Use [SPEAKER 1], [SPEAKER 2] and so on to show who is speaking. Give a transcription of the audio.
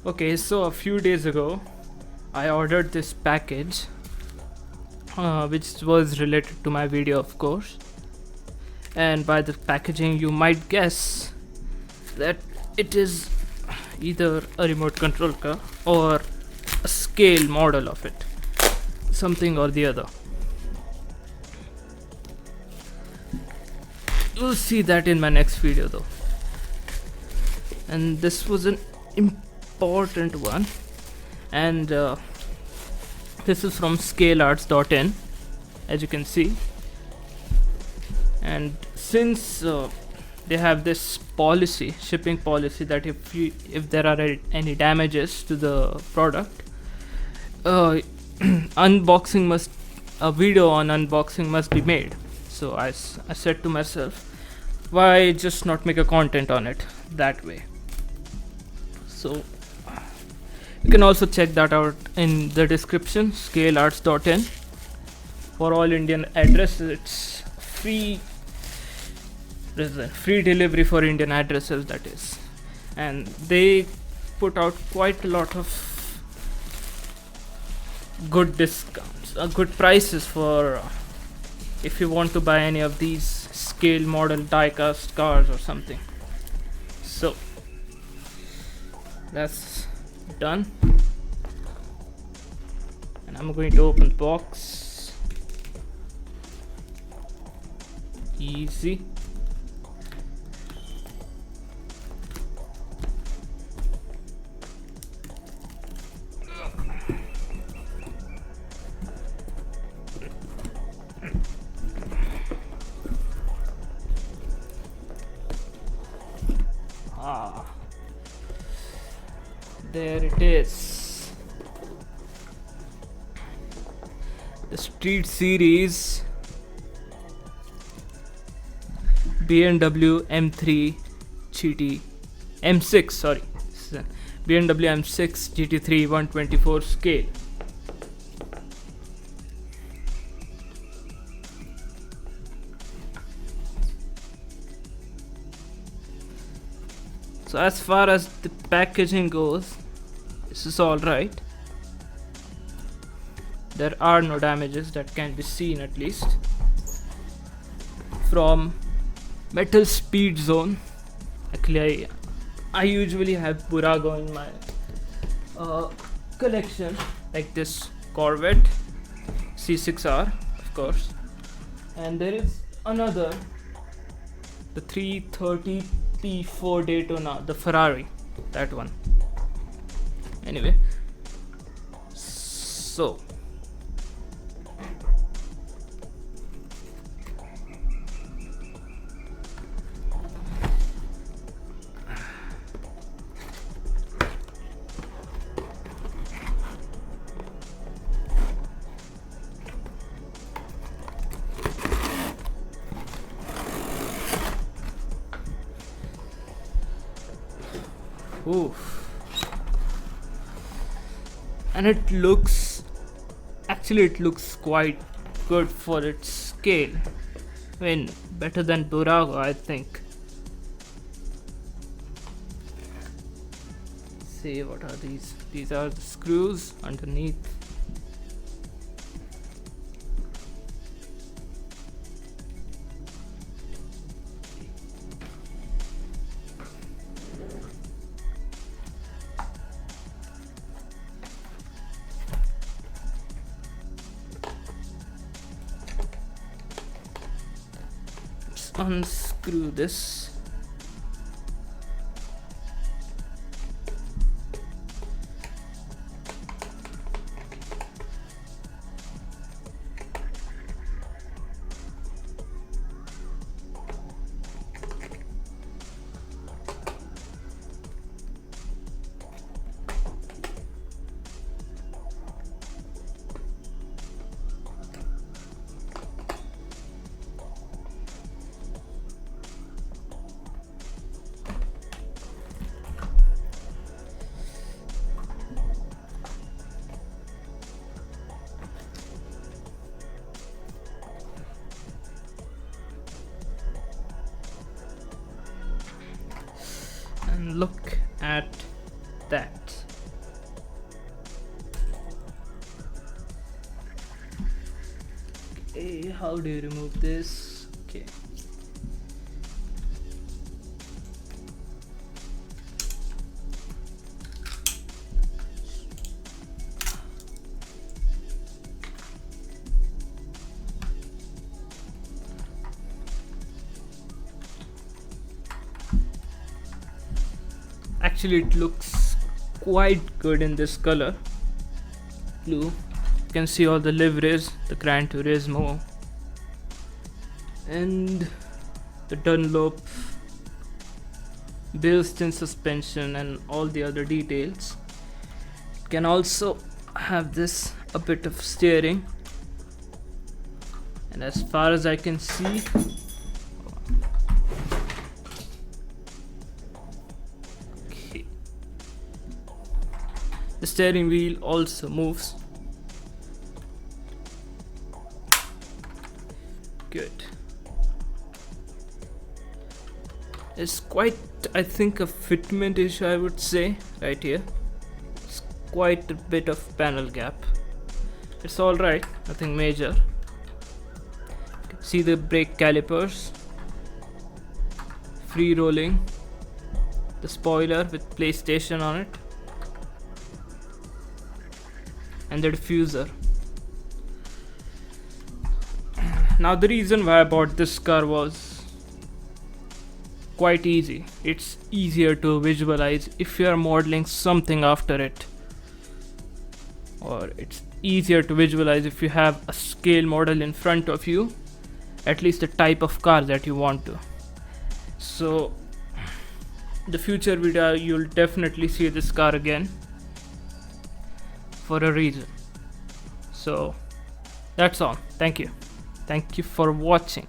[SPEAKER 1] Okay, so a few days ago, I ordered this package, which was related to my video, of course. And by the packaging, you might guess that it is either a remote control car or a scale model of it, something or the other. You'll see that in my next video though. And this was an important one, and this is from scalearts.in, as you can see. And since they have this policy, shipping policy, that if there are any damages to the product, a video on unboxing must be made. So I said to myself, why just not make a content on it that way? So you can also check that out in the description, scalearts.in. For all Indian addresses, it's free delivery for Indian addresses, that is. And they put out quite a lot of good discounts, good prices for if you want to buy any of these scale model die-cast cars or something. So that's done, and I'm going to open the box. Easy. There it is. The Street Series BMW M3 GT M6 sorry BMW M6 GT3 124 scale. So as far as the packaging goes, this is alright. There are no damages that can be seen, at least. From Metal Speed Zone. Actually, I usually have Burago in my collection, like this Corvette C6R, of course. And there is another, the 330 T4 Daytona, the Ferrari, that one. Anyway, so oof. And it looks quite good for its scale. I mean, better than Burago, I think. See, what are these? These are the screws underneath. Unscrew this. And look at that. how do you remove this? Okay. Actually, it looks quite good in this color, blue. You can see all the liveries, the Gran Turismo and the Dunlop built-in suspension and all the other details. It can also have this a bit of steering, and as far as I can see, okay, the steering wheel also moves. Good. It's quite, I think, a fitment issue, I would say, right here. It's quite a bit of panel gap. It's alright, nothing major. You can see the brake calipers, free rolling, the spoiler with PlayStation on it, and the diffuser. Now the reason why I bought this car was quite easy. It's easier to visualize if you are modeling something after it, or it's easier to visualize if you have a scale model in front of you, at least the type of car that you want to. So the future video you'll definitely see this car again for a reason. So that's all. Thank you for watching.